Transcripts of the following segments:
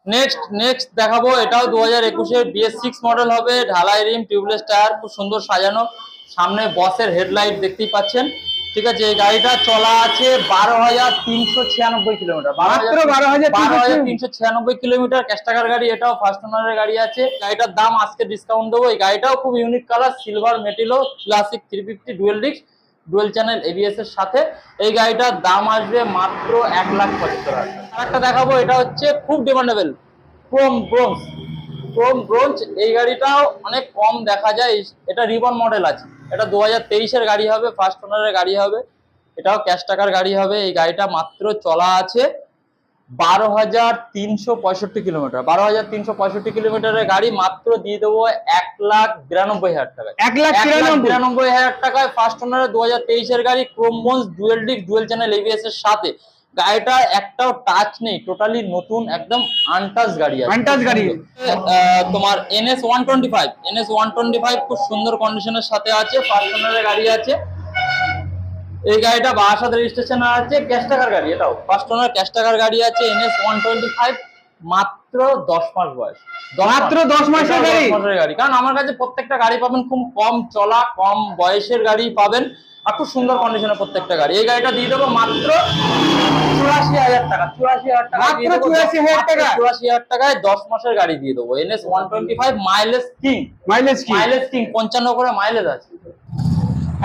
Next দেখাবো, এটাও 2021-এর BS6 model হবে, ঢালাই রিম, টিউবলেস টায়ার, খুব সুন্দর সাজানো, সামনে বসের হেডলাইট দেখতেই পাচ্ছেন। ঠিক আছে, এই গাড়িটা চলা আছে 12,396 কিলোমিটার, মাত্র 12,396 কিলোমিটার। ক্যাশ টাকার গাড়ি, এটাও ফার্স্ট ওনারের গাড়ি আছে। গাড়িটার দাম আজকে ডিসকাউন্ট দেবো। এই গাড়িটাও খুব ইউনিক কালার, সিলভার মেটিলো Classic 350 dual disc dual channel ABS এর সাথে। এই গাড়িটার দাম আসবে মাত্র 1,75,000। আরেকটা দেখাবো, এটা হচ্ছে খুব ডিমান্ডেবল ক্রোম ব্রোঞ্জ। এই গাড়িটাও অনেক কম দেখা যায়, এটা রিবন মডেল আছে। এটা 2023-এর গাড়ি হবে, ফার্স্ট ওনারের গাড়ি হবে, এটাও ক্যাশ টাকার গাড়ি হবে। এই গাড়িটা মাত্র চলা আছে 12,365 কিলোমিটার। 12,365 কিলোমিটারের গাড়ি মাত্র দিয়ে দেবো 1,92,000 টাকায়। 1,92,000 টাকায় ফার্স্ট ওনারের 2023-এর গাড়ি, Chrome bronze, dual disc dual channel ABS এর সাথে। গাড়িটা একটাও টাচ নেই, টোটালি নতুন, একদম আনটাচ গাড়ি আছে। আনটাচ গাড়ি। তোমার NS125 খুব সুন্দর কন্ডিশনের সাথে আছে, ফার্স্ট ওনারের গাড়ি আছে। এই গাড়িটা বারাসাত রেজিস্ট্রেশন আছে, ক্যাশ টাকার গাড়ি, এটাও ফার্স্ট ওনার ক্যাশ টাকার গাড়ি আছে। NS125 মাত্র 10 মাস বয়স, মাত্র 10 মাসের গাড়ি। কারণ আমার কাছে প্রত্যেকটা গাড়ি পাবেন খুব কম চলা, কম বয়সের গাড়ি পাবেন, আর খুব সুন্দর কন্ডিশনের প্রত্যেকটা গাড়ি। এই গাড়িটা দিয়ে দেবো মাত্র 84,000 টাকা। 84,000 টাকা, মাত্র 84,000 টাকা। 84,000 টাকায় 10 মাসের গাড়ি দিয়ে দেবো। NS125 মাইলেজ কিং, 55 করে মাইলেজ আছে।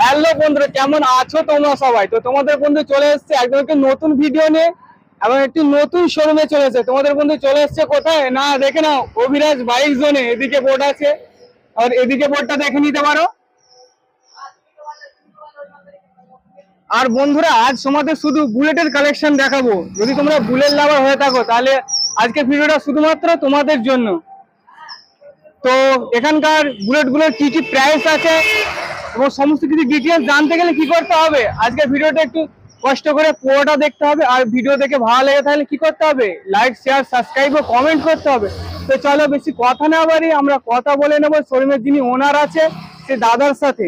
হ্যালো বন্ধুরা, কেমন আছো তোমরা সবাই? তো তোমাদের বন্ধু চলে এসেছে একদম একটি নতুন ভিডিও নিয়ে এবং একটি নতুন শোরুমে চলে এসেছে। তোমাদের বন্ধু চলে এসেছে কোথায় না, দেখে নাও, অভিরাজ বাইক জোনে। এদিকে বোর্ড আছে আর এদিকে বোর্ডটা দেখে নিতে পারো। আর বন্ধুরা, আজ তোমাদের শুধু বুলেটের কালেকশন দেখাবো। যদি তোমরা বুলেট লাভার হয়ে থাকো তাহলে আজকে ভিডিওটা শুধুমাত্র তোমাদের জন্য। তো এখানকার বুলেটগুলোর কি কি প্রাইস আছে এবং সমস্ত কিছু ডিটেলস জানতে গেলে কি করতে হবে, আজকে ভিডিওটা একটু কষ্ট করে পুরোটা দেখতে হবে। আর ভিডিও দেখে ভালো লেগে তাহলে কি করতে হবে, লাইক, শেয়ার, সাবস্ক্রাইব ও কমেন্ট করতে হবে। তো চলো বেশি কথা না বাড়ি, আমরা কথা বলে নেবো শোরুমের যিনি ওনার আছে সে দাদার সাথে।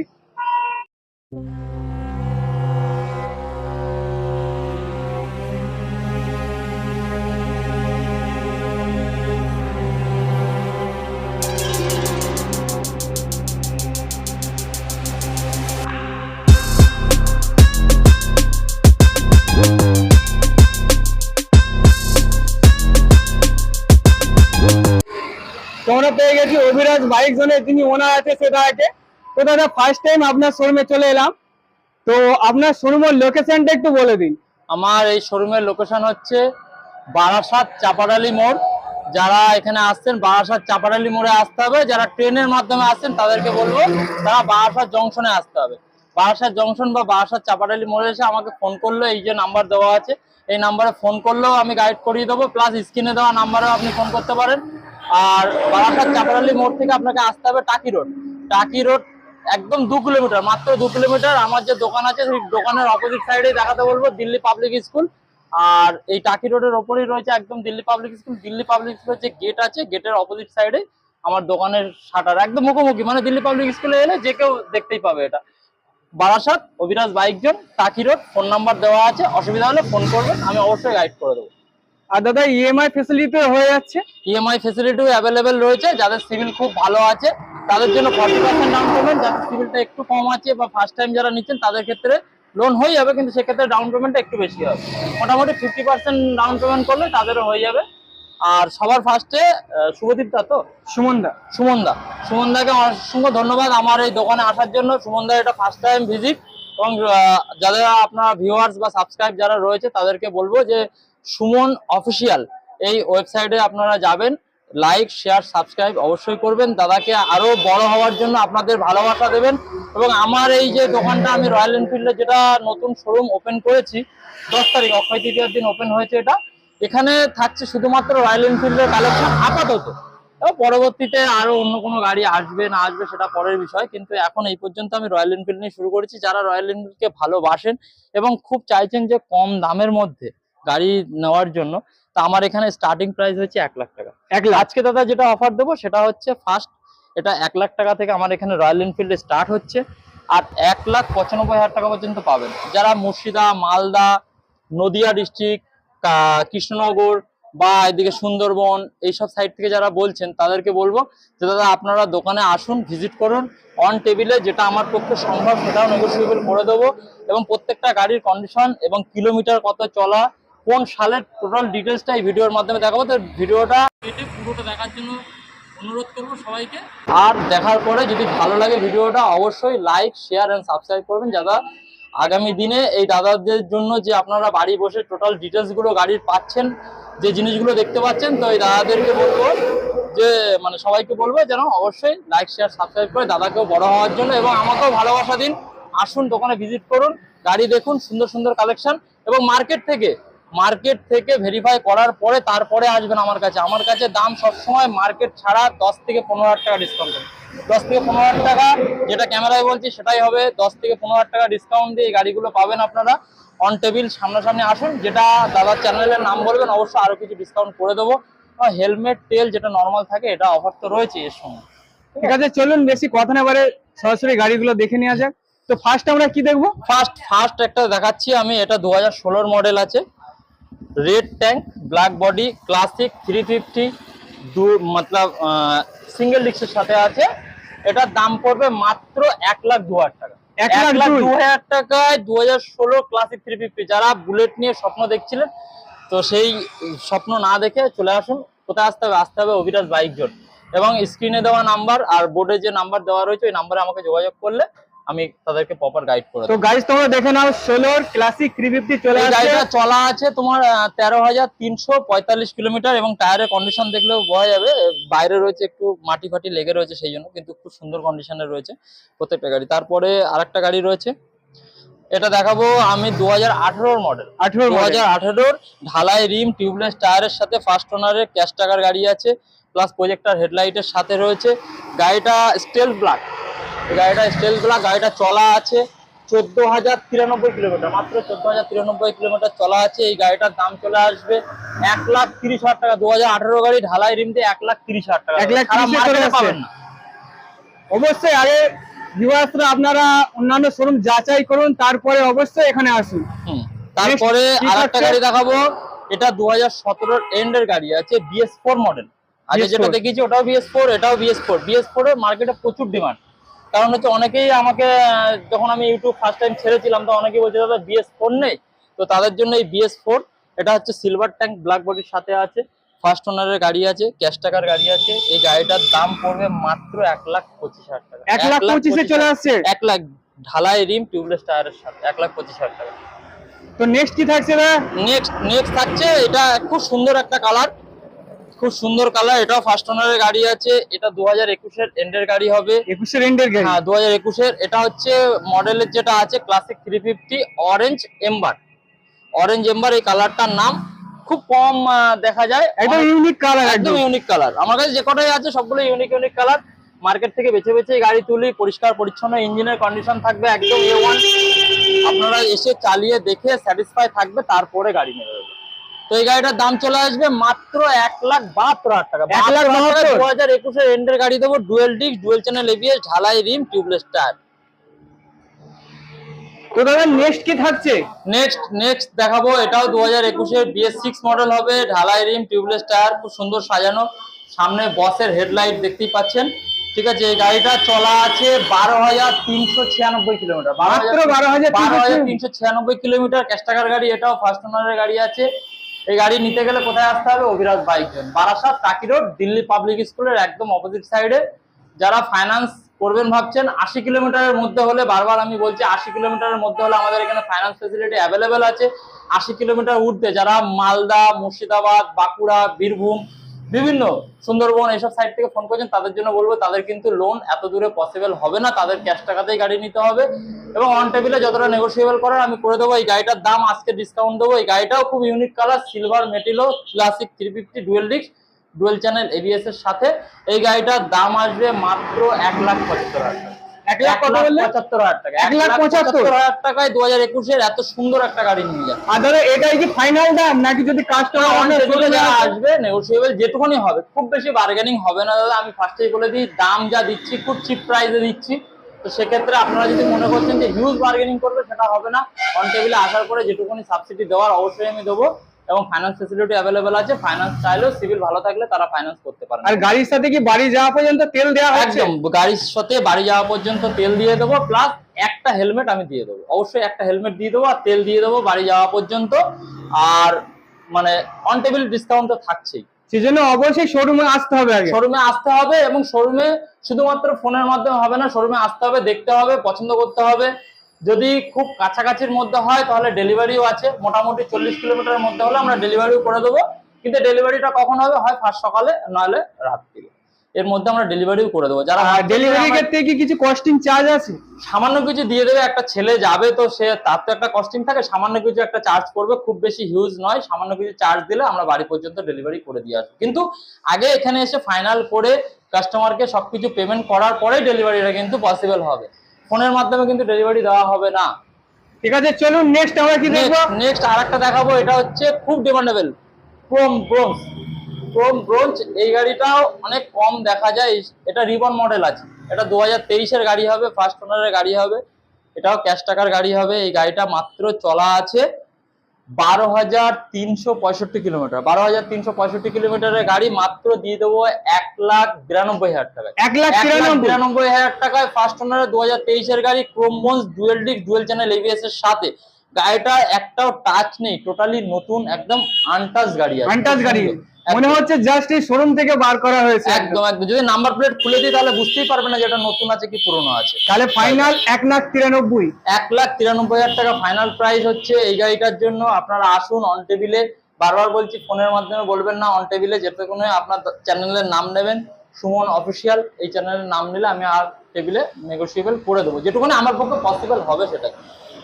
তোমরা পেয়ে গেছি অভিরাজ বাইক জোনে যিনি ওনার আছে সেটা আছে। তো দাদা, ফার্স্ট টাইম আপনার শোরুমে চলে এলাম, তো আপনার শোরুমের লোকেশনটা একটু বলে দিন। আমার এই শোরুমের লোকেশন হচ্ছে বারাসাত চাপাডালি মোড়। যারা এখানে আসছেন বারাসাত চাপাডালি মোড়ে আসতে হবে, যারা ট্রেনের মাধ্যমে আসছেন তাদেরকে বলবো তারা বারাসাত জংশনে আসতে হবে। বারাসাত জংশন বা বারাসাত চাপাডালি মোড়ে এসে আমাকে ফোন করলো, এই যে নাম্বার দেওয়া আছে এই নাম্বারে ফোন করলেও আমি গাইড করিয়ে দেবো, প্লাস স্ক্রিনে দেওয়া নাম্বারেও আপনি ফোন করতে পারেন। আর বারাসাত চাপাডালি মোড় থেকে আপনাকে আসতে হবে টাকি রোড একদম 2 কিলোমিটার, মাত্র 2 কিলোমিটার। আমার যে দোকান আছে সেই দোকানের অপোজিট সাইডে দেখাতে বলবো দিল্লি পাবলিক স্কুল। আর এই টাকি রোডের ওপরেই রয়েছে একদম Delhi public school. Delhi public স্কুলের যে গেট আছে, গেটের অপোজিট সাইডে আমার দোকানের শাটার, একদম মুখোমুখি, মানে দিল্লি পাবলিক স্কুলে এলে যে কেউ দেখতেই পাবে। এটা বারাসাত অভিরাজ বাইক জোন, টাকি রোড। ফোন নাম্বার দেওয়া আছে, অসুবিধা হলে ফোন করবেন, আমি অবশ্যই গাইড করে দেবো। আর দাদা, ইএমআই ফেসিলিটি হয়ে যাচ্ছে? ইএমআই ফেসিলিটিও অ্যাভেলেবেল রয়েছে। যাদের সিভিল খুব ভালো আছে তাদের জন্য 40% ডাউন পেমেন্ট, যাদের সিভিলটা একটু কম আছে বা ফার্স্ট টাইম যারা নিচ্ছেন তাদের ক্ষেত্রে লোন হয়ে যাবে, কিন্তু সেক্ষেত্রে ডাউন পেমেন্টটা একটু বেশি হবে। মোটামুটি 50% ডাউন পেমেন্ট করলে তাদেরও হয়ে যাবে। আর সবার ফার্স্টে শুভদীপ দা, তো সুমনদাকে অসংখ্য ধন্যবাদ আমার এই দোকানে আসার জন্য। সুমনদা এটা ফার্স্ট টাইম ভিজিট, এবং যাদের আপনার ভিউয়ার্স বা সাবস্ক্রাইব যারা রয়েছে তাদেরকে বলবো যে সুমন অফিসিয়াল এই ওয়েবসাইটে আপনারা যাবেন, লাইক, শেয়ার, সাবস্ক্রাইব অবশ্যই করবেন। দাদাকে আরো বড় হওয়ার জন্য আপনাদের ভালোবাসা দেবেন। এবং আমার এই যে দোকানটা, আমি রয়্যাল এনফিল্ডের যেটা নতুন শোরুম ওপেন করেছি 10 তারিখ, অক্ষয় তৃতীয়ার দিন ওপেন হয়েছে এটা। এখানে থাকছে শুধুমাত্র রয়্যাল এনফিল্ডের কালেকশন আপাতত। পরবর্তীতে আরো অন্য কোনো গাড়ি আসবে না আসবে সেটা পরের বিষয়, কিন্তু এখন এই পর্যন্ত আমি রয়্যাল এনফিল্ড নিয়ে শুরু করেছি। যারা রয়্যাল এনফিল্ডকে ভালোবাসেন এবং খুব চাইছেন যে কম দামের মধ্যে গাড়ি নেওয়ার জন্য, তা আমার এখানে স্টার্টিং প্রাইস হচ্ছে 1 লাখ টাকা। আজকে দাদা যেটা অফার দেবো সেটা হচ্ছে ফার্স্ট, এটা 1 লাখ টাকা থেকে আমার এখানে রয়্যাল এনফিল্ডে স্টার্ট হচ্ছে, আর 1,95,000 টাকা পর্যন্ত পাবেন। যারা মুর্শিদা, মালদা, নদিয়া ডিস্ট্রিক্ট, কৃষ্ণনগর, বা এদিকে সুন্দরবন এইসব সাইড থেকে যারা বলছেন তাদেরকে বলবো যে দাদা আপনারা দোকানে আসুন, ভিজিট করুন, অন টেবিলে যেটা আমার পক্ষে সম্ভব সেটাও নেগোসিয়েবল করে দেবো, এবং প্রত্যেকটা গাড়ির কন্ডিশন এবং কিলোমিটার কত চলা, কোন সালের টোটাল ডিটেলসটা এই ভিডিওর মাধ্যমে দেখাবো। তো ভিডিওটা পুরোটা দেখার জন্য অনুরোধ করবো সবাইকে। আর দেখার পরে যদি ভালো লাগে ভিডিওটা অবশ্যই লাইক, শেয়ার এন্ড সাবস্ক্রাইব করবেন, যারা আগামী দিনে এই দাদাদের জন্য যে আপনারা বাড়ি বসে টোটাল ডিটেলস গুলো গাড়ির পাচ্ছেন, যে জিনিসগুলো দেখতে পাচ্ছেন, তো এই দাদাদেরকে বলবো যে মানে সবাইকে বলবো যেন অবশ্যই লাইক, শেয়ার, সাবস্ক্রাইব করে দাদাকেও বড় হওয়ার জন্য, এবং আমাকেও ভালোবাসা দিন। আসুন দোকানে ভিজিট করুন, গাড়ি দেখুন, সুন্দর সুন্দর কালেকশন, এবং মার্কেট থেকে ভেরিফাই করার পরে তারপরে আসবেন আমার কাছে। আমার কাছে দাম সবসময় মার্কেট ছাড়া 10 থেকে 15,000 টাকা ডিসকাউন্ট, 10 থেকে 15,000 টাকা যেটা ক্যামেরায় বলছি সেটাই হবে। 10 থেকে 15,000 টাকা ডিসকাউন্ট দিয়ে এই গাড়িগুলো পাবেন আপনারা। অন টেবিল সামনাসামনি আসুন, যেটা দাদার চ্যানেলের নাম বলবেন অবশ্যই আরো কিছু ডিসকাউন্ট করে দেবো। হেলমেট, তেল যেটা নর্মাল থাকে এটা অফার তো রয়েছে এর সঙ্গে। ঠিক আছে, চলুন বেশি কথা না বলে সরাসরি গাড়িগুলো দেখে নেওয়া যাক। তো ফার্স্ট আমরা কি দেখবো? ফার্স্ট একটা দেখাচ্ছি আমি, এটা 2016 মডেল আছে, red tank, black body, classic 350, মতলব সিঙ্গেল ডিস্কের সাথে আছে। এটার দাম পড়বে মাত্র 1,02,000 টাকা। 1,02,000 টাকায় 2016 ক্লাসিক 350। যারা বুলেট নিয়ে স্বপ্ন দেখছিলেন, তো সেই স্বপ্ন না দেখে চলে আসুন। কোথায় আসতে হবে অভিরাজ বাইক জোন, এবং স্ক্রিনে দেওয়া নাম্বার আর বোর্ডে যে নাম্বার দেওয়া রয়েছে ওই নাম্বারে আমাকে যোগাযোগ করলে আমি তাদেরকে প্রপার গাইড করে তো দেব। গাইস তোমরা দেখে নাও, 16 ক্লাসিক 350 চলে এই আসছে। গাড়িটা চলা আছে তোমার 13,345 কিলোমিটার, এবং টায়ারের কন্ডিশন দেখলেও বোঝা যাবে। বাইরে রয়েছে একটু মাটি ফাটি লেগে রয়েছে সেই জন্য, কিন্তু খুব সুন্দর কন্ডিশনে রয়েছে প্রত্যেকটা গাড়ি। তারপরে আরেকটা গাড়ি রয়েছে, এটা দেখাবো আমি 2018 মডেল। 2018 ঢালাই রিম, টিউবলেস টায়ারের সাথে ফার্স্ট ওনারের ক্যাশ টাকার গাড়ি আছে, প্লাস প্রজেক্টর হেডলাইটের সাথে রয়েছে। গাড়িটা স্টেল ব্ল্যাক, গাড়িটা চলা আছে 14,093 কিলোমিটার, মাত্র 14,093 কিলোমিটার চলা আছে। এই গাড়িটার দাম চলে আসবে 1,30,000 টাকা। 2018 গাড়ি, ঢালাই রিম দিয়ে 1,30,000 টাকা। 1,30,000 পাবেন না। অবশ্যই আগে ভিউয়ার্সরা আপনারা অন্যান্য শোরুম যাচাই করুন, তারপরে অবশ্যই এখানে আসুন। তারপরে Next, আরেকটা গাড়ি দেখাবো, এটা 2017 এন্ডের গাড়ি আছে, BS4 মডেল। আগে যেটা দেখিয়েছি ওটাও BS4, এটাও BS4 এর মার্কেটে প্রচুর ডিমান্ড। কারণ হচ্ছে অনেকেই আমাকে যখন আমি ইউটিউব ফার্স্ট টাইম ছেড়েছিলাম, তো অনেকেই বলছে দাদা BS4 নেই, তো তাদের জন্য এই BS4। এটা হচ্ছে সিলভার ট্যাঙ্ক, ব্ল্যাক বডির সাথে আছে, ফার্স্ট ওনারের গাড়ি আছে, ক্যাশ টাকার গাড়ি আছে। এই গাড়িটার দাম পড়বে মাত্র 1,25,000 টাকা। 1,25,000 চলে আসছে। 1 লাখ, ঢালাই রিম, টিউবলেস টায়ারের সাথে 1,25,000 টাকা। তো নেক্সট কি থাকছে না? নেক্সট থাকছে, এটা খুব সুন্দর একটা কালার, এটাও ফার্স্ট ওনারের গাড়ি আছে। এটা 2021 এর এন্ডের গাড়ি হবে। 21 এর এন্ডের গাড়ি? হ্যাঁ 2021 এর। এটা হচ্ছে মডেলের যেটা আছে ক্লাসিক 350 অরেঞ্জ এম্বার। এই কালারটার নাম খুব কম দেখা যায়, একদম ইউনিক কালার, একদম ইউনিক কালার। আমার কাছে যে কটাই আছে সবগুলো ইউনিক কালার। মার্কেট থেকে বেছে গাড়ি তুলি, পরিষ্কার পরিচ্ছন্ন, ইঞ্জিনের কন্ডিশন থাকবে একদম A1। আপনারা এসে চালিয়ে দেখে স্যাটিসফাই থাকবে, তারপরে গাড়ি নেবে। তো এই গাড়িটার দাম চলে আসবে মাত্র 1,72,000 টাকা। 2021 এর এন্ডের গাড়ি দেবো, dual disc, dual channel ABS, ঢালাই রিম, টিউবলেস টায়ার। তো দাদা নেক্সট কি থাকছে? নেক্সট দেখাবো, এটাও 2021 এর BS6 মডেল হবে, ঢালাই রিম, টিউবলেস টায়ার, খুব সুন্দর সাজানো। সামনে বসের হেডলাইট দেখতেই পাচ্ছেন। ঠিক আছে, এই গাড়িটা চলা আছে 12,396 কিলোমিটার, 12,396 কিলোমিটার, ক্যাশ টাকার গাড়ি। এটাও ফার্স্ট ওনারের গাড়ি আছে। এই গাড়ি নিতে গেলে কোথায় আসতে হবে? অভিরাজ বাইক জোন, বারাসাত টাকি রোড, দিল্লি পাবলিক স্কুলের একদম অপোজিট সাইডে। যারা ফাইন্যান্স করবেন ভাবছেন, 80 কিলোমিটারের মধ্যে হলে, বারবার আমি বলছি 80 কিলোমিটারের মধ্যে হলে আমাদের এখানে ফাইন্যান্স ফেসিলিটি অ্যাভেলেবেল আছে। 80 কিলোমিটার উঠতে যারা মালদা, মুর্শিদাবাদ, বাঁকুড়া, বীরভূম, বিভিন্ন সুন্দরবন এইসব সাইড থেকে ফোন করছেন, তাদের জন্য বলবো তাদের কিন্তু লোন এত দূরে পসিবল হবে না, তাদের ক্যাশ টাকাতেই গাড়ি নিতে হবে, এবং অন টেবিলে যতটা নেগোসিয়েবল করার আমি করে দেবো। এই গাড়িটার দাম আজকে ডিসকাউন্ট দেবো। এই গাড়িটাও খুব ইউনিক কালার, সিলভার মেটিলো, Classic 350 dual disc, dual channel ABS এর সাথে। এই গাড়িটার দাম আসবে মাত্র 1,75,000 টাকা। 1,75,000 টাকা। 1,75,000 টাকায় 2021 এর এত সুন্দর একটা গাড়ি নিয়ে যাবে। আর দাদা এটাই কি ফাইনাল দাম, নাকি যদি কাস্টমার যারা আসবে নেগোসিয়েবল যেটুকুনি হবে, খুব বেশি বার্গেনিং হবে না দাদা। আমি ফার্স্টেই বলে দিই, দাম যা দিচ্ছি খুব চিপ প্রাইসে দিচ্ছি। তো সেক্ষেত্রে আপনারা যদি মনে করছেন যে হিউজ বার্গেনিং করবে, সেটা হবে না। অন টেবিলে আসার পরে যেটুকুনি সাবসিডি দেওয়ার অবশ্যই আমি দেবো। এবং ফাইন্যান্স ফেসিলিটি অ্যাভেলেবেল আছে। ফাইন্যান্স চাইলেও সিভিল ভালো থাকলে তারা ফাইন্যান্স করতে পারে। আর গাড়ির সাথে কি বাড়ি যাওয়া পর্যন্ত তেল দেওয়া হচ্ছে? একদম, গাড়ির সাথে বাড়ি যাওয়া পর্যন্ত তেল দিয়ে দেবো, প্লাস একটা হেলমেট আমি দিয়ে দেবো, অবশ্যই একটা হেলমেট দিয়ে দেবো, আর তেল দিয়ে দেবো বাড়ি যাওয়া পর্যন্ত। আর মানে অন টেবিল ডিসকাউন্ট তো থাকছেই। সেজন্য অবশ্যই শোরুমে আসতে হবে আগে। শোরুমে আসতে হবে, এবং শোরুমে শুধুমাত্র ফোনের মাধ্যমে হবে না, শোরুমে আসতে হবে, দেখতে হবে, পছন্দ করতে হবে। যদি খুব কাছাকাছির মধ্যে হয় তাহলে ডেলিভারিও আছে, মোটামুটি 40 কিলোমিটারের মধ্যে হলে আমরা ডেলিভারিও করে দেবো। কিন্তু ডেলিভারিটা কখন হবে, হয় ফার্স্ট সকালে নাহলে রাত্রিরে, এর মধ্যে আমরা ডেলিভারিও করে দেবো। যারা ডেলিভারি ক্ষেত্রে কি কিছু কস্টিং চার্জ আছে? সামান্য কিছু দিয়ে দেবে, একটা ছেলে যাবে তো সে তার তো একটা কস্টিং থাকে, সামান্য কিছু একটা চার্জ করবে, খুব বেশি হিউজ নয়, সামান্য কিছু চার্জ দিলে আমরা বাড়ি পর্যন্ত ডেলিভারি করে দিয়ে আসবো। কিন্তু আগে এখানে এসে ফাইনাল করে কাস্টমারকে সবকিছু পেমেন্ট করার পরে ডেলিভারিটা কিন্তু পসিবল হবে, ফোনের মাধ্যমে কিন্তু ডেলিভারি দেওয়া হবে না। ঠিক আছে, চলুন নেক্সট আমরা কি দেখবো? নেক্সট আরেকটা দেখাবো, এটা হচ্ছে খুব ডিমান্ডেবল ক্রোম ব্রোঞ্জ। এই গাড়িটাও অনেক কম দেখা যায়, এটা রিবন মডেল আছে, এটা 2023-এর গাড়ি হবে, ফার্স্ট ওনারের গাড়ি হবে, এটাও ক্যাশ টাকার গাড়ি হবে। এই গাড়িটা মাত্র চলা আছে 12,365 কিলোমিটার। 12,365 কিলোমিটারের গাড়ি মাত্র দিয়ে দেবো 1,92,000 টাকায়। 1,93,000 টাকায় ফার্স্ট ওনারের 2023-এর গাড়ি, Chrome bronze, dual disc, dual channel ABS এর সাথে। গাড়িটা একটাও টাচ নেই, টোটালি নতুন, একদম আনটাচ গাড়ি আছে। আনটাচ গাড়ি মনে হচ্ছে জাস্ট এই শোরুম থেকে বার করা হয়েছে। একদম একদম, যদি নাম্বার প্লেট খুলে দিই তাহলে বুঝতেই পারবে না যে এটা নতুন আছে কি পুরনো আছে। তাহলে ফাইনাল 1,93,000। 1,93,000 টাকা ফাইনাল প্রাইস হচ্ছে এই গাড়িটার জন্য। আপনারা আসুন অন টেবিলে, বারবার বলছি ফোনের মাধ্যমে বলবেন না, অন টেবিলে যেতে কোনো আপনার চ্যানেলের নাম নেবেন, সুমন অফিসিয়াল, এই চ্যানেলের নাম নিলে আমি আর টেবিলে নেগোসিয়েবল করে দেবো, যেটুকুনি আমার পক্ষে পসিবল হবে সেটা।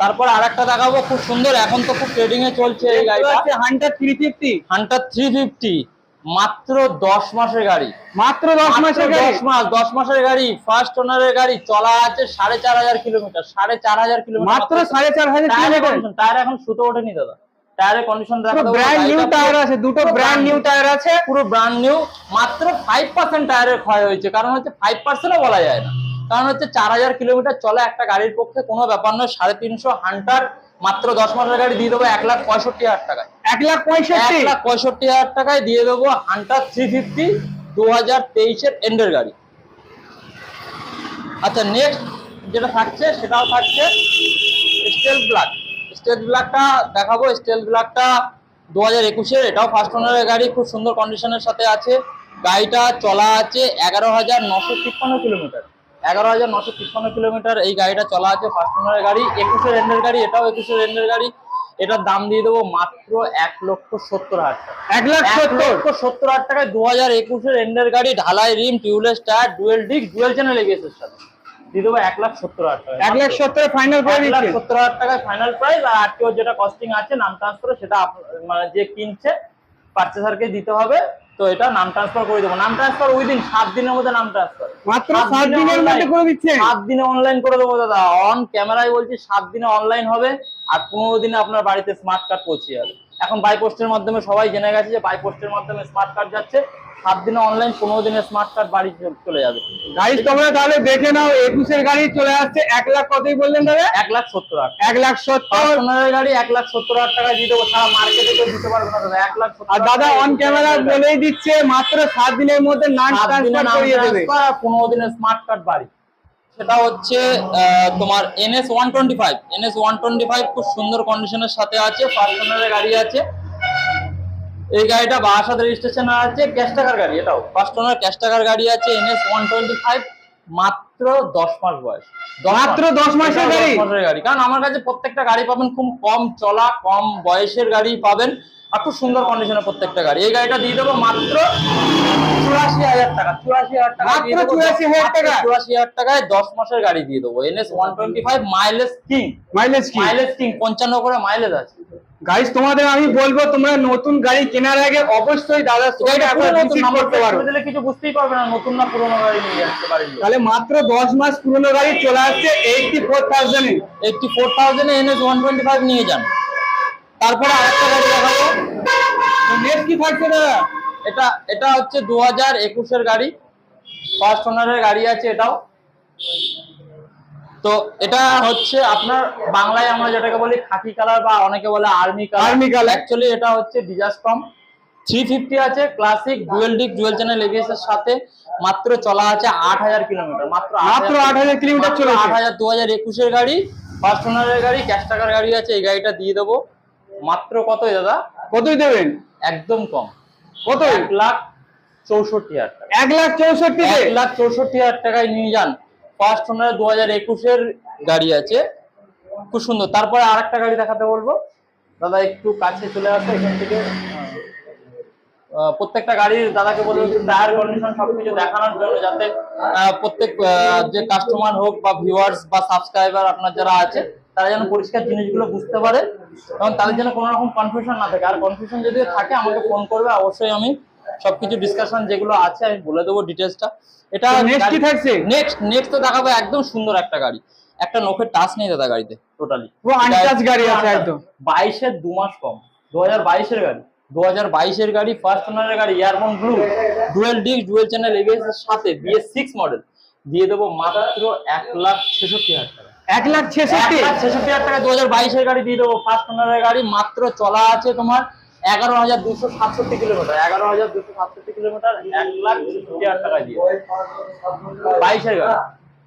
তারপর আরেকটা দেখাবো, খুব সুন্দর, এখন তো খুব ট্রেডিং এ চলছে এই গাড়িটা, হান্টার 350। হান্টার 350, মাত্র 10 মাসের গাড়ি, মাত্র 10 মাসের গাড়ি, 10 মাসের গাড়ি, ফার্স্ট ওনারের গাড়ি, চলা আছে 4,500 কিলোমিটার, 4,500 কিলোমিটার, মাত্র 4,500 কিলোমিটার। টায়ার এখন সুতো ওঠেনি দাদা, টায়ারের কন্ডিশন দেখা দাও, ব্র্যান্ড নিউ টায়ার আছে, দুটো ব্র্যান্ড নিউ টায়ার আছে, পুরো ব্র্যান্ড নিউ। মাত্র 5% টায়ারের ক্ষয় হয়েছে, কারণ হচ্ছে 5%ও বলা যায় না, কারণ হচ্ছে 4,000 কিলোমিটার চলা একটা গাড়ির পক্ষে কোনো ব্যাপার নয়। 350 হান্টার মাত্র 10 মাসের গাড়ি দিয়ে দেবো 1,65,000 টাকায়। 1,65,000 টাকায় দিয়ে দেবো হান্টার 350, 2023-এর এন্ডের গাড়ি। আচ্ছা, নেক্সট যেটা থাকছে সেটাও থাকছে স্টেল ব্ল্যাকটা দেখাবো। স্টেল ব্ল্যাকটা 2021-এর, এটাও ফার্স্ট ওনারের গাড়ি, খুব সুন্দর কন্ডিশনের সাথে আছে। গাড়িটা চলা আছে 11,953 কিলোমিটার, 11,953 কিলোমিটার এই গাড়িটা চলা আছে, ফার্স্ট ওনারের গাড়ি, 21-এর এন্ডের গাড়ি, এটাও 21-এর এন্ডের গাড়ি। এটার দাম দিয়ে দেবো মাত্র 1,70,000 টাকা। 1,70,000 টাকায় 2021-এর এন্ডের গাড়ি, ঢালাই rim, tubeless tyre, dual disc, dual channel ABS এর সাথে দিয়ে দেবো 1,70,000 টাকা। 1,70,000 ফাইনাল করে দিচ্ছি। 1,70,000 টাকায় ফাইনাল প্রাইস। আর আরটিও যেটা কস্টিং আছে নাম ট্রান্সফার, সেটা মানে যে কিনছে পারচেসারকে দিতে হবে, তো এটা নাম ট্রান্সফার করে দেবো। নাম ট্রান্সফার উইদিন 7 দিনের মধ্যে নাম ট্রান্সফার, মাত্র 7 দিনের মধ্যে করে দিচ্ছে। 7 দিনে অনলাইন করে দেবো দাদা, অন ক্যামেরায় বলছি, 7 দিনে অনলাইন হবে, আর 15 দিনে আপনার বাড়িতে স্মার্ট কার্ড পৌঁছে যাবে। এখন বাই পোস্টের মাধ্যমে সবাই জেনে গেছে যে বাই পোস্টের মাধ্যমে স্মার্ট কার্ড যাচ্ছে, 7 দিনে অনলাইন, 15 দিনে স্মার্ট কার্ড বাড়ি চলে যাবে। গাইস তোমরা তাহলে দেখে নাও, 21-এর গাড়ি চলে আসছে 1 লাখ, কতই বললেন দাদা? 1,70,000। 1,70,000 গাড়ি 1,70,000 টাকা দিয়ে দেবো, সারা মার্কেটে কেউ দিতে পারবে না দাদা। 1,70,000। আর দাদা অন ক্যামেরা বলেই দিচ্ছে মাত্র 7 দিনের মধ্যে নাম ট্রান্সফার করিয়ে দেবে, 15 দিনের স্মার্ট কার্ড বাড়ি। সেটা হচ্ছে তোমার NS 125, খুব সুন্দর কন্ডিশনের সাথে আছে, ফার্স্ট ওনারের গাড়ি আছে। এই গাড়িটা বারাসাত রেজিস্ট্রেশন আছে, ক্যাশ টাকার গাড়ি, এটাও ফার্স্ট ওনার ক্যাশ টাকার গাড়ি আছে। NS 125, মাত্র 10 মাস বয়স, মাত্র 10 মাসের গাড়ি। কারণ আমার কাছে প্রত্যেকটা গাড়ি পাবেন খুব কম চলা, কম বয়সের গাড়ি পাবেন, আর খুব সুন্দর কন্ডিশনের প্রত্যেকটা গাড়ি। এই গাড়িটা দিয়ে দেবো মাত্র 84,000 টাকা। 84,000 টাকা, মাত্র 84,000 টাকা। 84,000 টাকায় 10 মাসের গাড়ি দিয়ে দেবো। NS 125, মাইলেজ কিং, 55 করে মাইলেজ আছে। গাইস তোমাদের আমি বলবো, তোমরা নতুন গাড়ি কেনার আগে অবশ্যই দাদার সঙ্গে একবার ভিজিট করতে পারো, কিছু বুঝতেই পারবে না নতুন না পুরনো গাড়ি নিয়ে আসতে পারি। তাহলে মাত্র 10 মাস পুরনো গাড়ি চলে আসছে 84,000 এ। 84,000 এ NS 125 নিয়ে যান। তারপরে আরেকটা গাড়ি দেখাবো, নেক্সট কি থাকছে দাদা? এটা হচ্ছে 2021-এর গাড়ি, ফার্স্ট ওনারের গাড়ি আছে, এটাও তো এটা হচ্ছে আপনার বাংলায় আমরা যেটাকে বলি খাকি কালার বা অনেকে বলে army colour. Army color। Actually এটা হচ্ছে ডিজাস্টম 350 আছে, ক্লাসিক ডুয়েল ডিক ডুয়েল চ্যানেল এবিএস এর সাথে। মাত্র চলা আছে 8000 কিলোমিটার, মাত্র 8000 কিলোমিটার চলেছে। 8000 2021 এর গাড়ি, ফার্স্ট ওনারের গাড়ি, ক্যাশ টাকার গাড়ি আছে। এই গাড়িটা দিয়ে দেবো মাত্র কতই দাদা? কতই দেবেন? একদম কম। কত? 1,64,000 টাকা। 1,64,000 1,64,000 টাকায় নিয়ে যান। ফার্স্ট ওনার 2021 এর গাড়ি আছে, খুব সুন্দর। তারপরে আরেকটা গাড়ি দেখাতে বলবো দাদা, একটু কাছে চলে আসো এখান থেকে। প্রত্যেকটা গাড়ির দাদাকে বলবো টায়ার কন্ডিশন সবকিছু দেখানোর জন্য, যাতে প্রত্যেক যে কাস্টমার হোক বা ভিউয়ার্স বা সাবস্ক্রাইবার আপনার যারা আছে তারা যেন পরিষ্কার জিনিসগুলো বুঝতে পারে এবং তাদের যেন কোনো রকম কনফিউশন না থাকে। আর কনফিউশন যদি থাকে আমাকে ফোন করবে, অবশ্যই আমি সবকিছু ডিসকাশন যেগুলো আছে আমি বলে দেবো ডিটেলসটা। এটা নেক্সট কি থাকছে? নেক্সট তো দেখাবো একদম সুন্দর একটা গাড়ি, একটা নখের টাচ নেই দাদা গাড়িতে, টোটালি পুরো আনটাচ গাড়ি আছে একদম। 22 এর 2 মাস কম, 2022 এর গাড়ি, 2022 এর গাড়ি, ফার্স্ট ওনারের গাড়ি, airborne blue, dual disc dual channel ABS এর সাথে, BS6 মডেল। দিয়ে দেবো মাত্র 1,66,000 টাকা। 1,66,000 টাকা 2022 এর গাড়ি দিয়ে দেবো, ফার্স্ট ওনারের গাড়ি। মাত্র চলা আছে তোমার 11,267 কিলোমিটার, 11,267 কিলোমিটার, 1,66,000 টাকা দিয়ে 22 এর গাড়ি।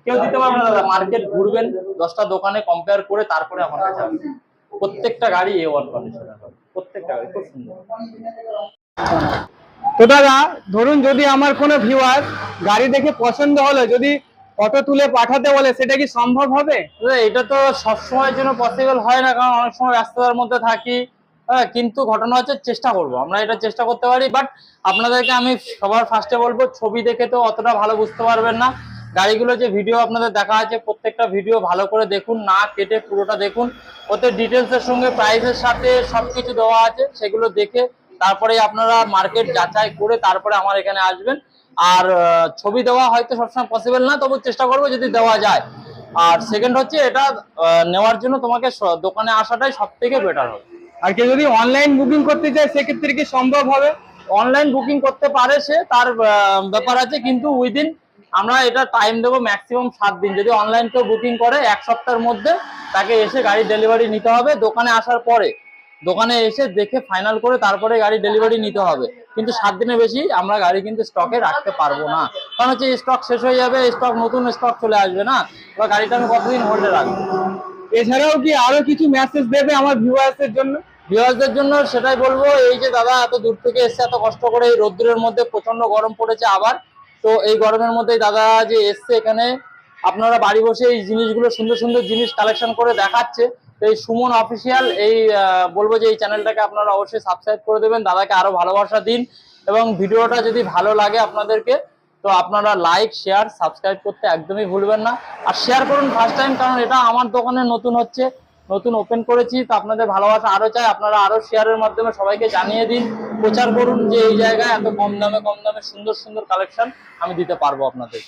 কেউ দিতে পারবে না দাদা, মার্কেট ঘুরবেন 10টা দোকানে কম্পেয়ার করে তারপরে আমার কাছে আসবেন। প্রত্যেকটা গাড়ি A1 কন্ডিশনের হবে, প্রত্যেকটা গাড়ি খুব সুন্দর। তো দাদা ধরুন যদি আমার কোনো ভিউয়ার গাড়ি দেখে পছন্দ হলো, যদি ফটো তুলে পাঠাতে বলে, সেটা কি সম্ভব হবে? এটা তো সবসময়ের জন্য পসিবল হয় না, কারণ অনেক সময় ব্যস্ততার মধ্যে থাকি। হ্যাঁ, কিন্তু ঘটনা হচ্ছে চেষ্টা করব, আমরা এটা চেষ্টা করতে পারি। বাট আপনাদেরকে আমি সবার ফার্স্টে বলবো, ছবি দেখে তো অতটা ভালো বুঝতে পারবেন না। গাড়িগুলো যে ভিডিও আপনাদের দেখা আছে, প্রত্যেকটা ভিডিও ভালো করে দেখুন, না কেটে পুরোটা দেখুন। ওতে ডিটেলসের সঙ্গে প্রাইসের সাথে সবকিছু দেওয়া আছে, সেগুলো দেখে তারপরে আপনারা মার্কেট যাচাই করে তারপরে আমার এখানে আসবেন। আর ছবি দেওয়া হয়তো সবসময় পসিবল না, তবু চেষ্টা করবো যদি দেওয়া যায়। আর সেকেন্ড হচ্ছে এটা নেওয়ার জন্য তোমাকে দোকানে আসাটাই সব থেকে বেটার হবে। আর কেউ যদি অনলাইন বুকিং করতে চায় সেক্ষেত্রে কি সম্ভব হবে? অনলাইন বুকিং করতে পারে, সে তার ব্যাপার আছে, কিন্তু উইদিন আমরা এটা টাইম দেবো ম্যাক্সিমাম 7 দিন। যদি অনলাইন কেউ বুকিং করে 1 সপ্তাহের মধ্যে তাকে এসে গাড়ি ডেলিভারি নিতে হবে। দোকানে আসার পরে দোকানে এসে দেখে ফাইনাল করে তারপরে গাড়ি ডেলিভারি নিতে হবে। কিন্তু 7 দিনের বেশি আমরা গাড়ি কিন্তু স্টকে রাখতে পারবো না, কারণ হচ্ছে স্টক শেষ হয়ে যাবে, স্টক নতুন স্টক চলে আসবে না, এবার গাড়িটা আমি কতদিন হোল্ডে রাখবো। এছাড়াও কি আরো কিছু মেসেজ দেবে আমার ভিউয়ার্সের জন্য? ভিউয়ার্সদের জন্য সেটাই বলবো, এই যে দাদা এত দূর থেকে এসছে এত কষ্ট করে, এই রোদ্দুরের মধ্যে প্রচন্ড গরম পড়েছে আবার, তো এই গরমের মধ্যে দাদা যে এসছে এখানে আপনারা বাড়ি বসে এই জিনিসগুলো সুন্দর সুন্দর জিনিস কালেকশন করে দেখাচ্ছে। তো এই সুমন অফিসিয়াল এই বলবো যে এই চ্যানেলটাকে আপনারা অবশ্যই সাবস্ক্রাইব করে দেবেন, দাদাকে আরো ভালোবাসা দিন। এবং ভিডিওটা যদি ভালো লাগে আপনাদেরকে, তো আপনারা লাইক শেয়ার সাবস্ক্রাইব করতে একদমই ভুলবেন না। আর শেয়ার করুন ফার্স্ট টাইম, কারণ এটা আমার দোকানে নতুন হচ্ছে, নতুন ওপেন করেছি, তো আপনাদের ভালোবাসা আরো চাই। আপনারা আরো শেয়ারের মাধ্যমে সবাইকে জানিয়ে দিন, প্রচার করুন যে এই জায়গায় এত কম দামে সুন্দর সুন্দর কালেকশন আমি দিতে পারবো আপনাদের।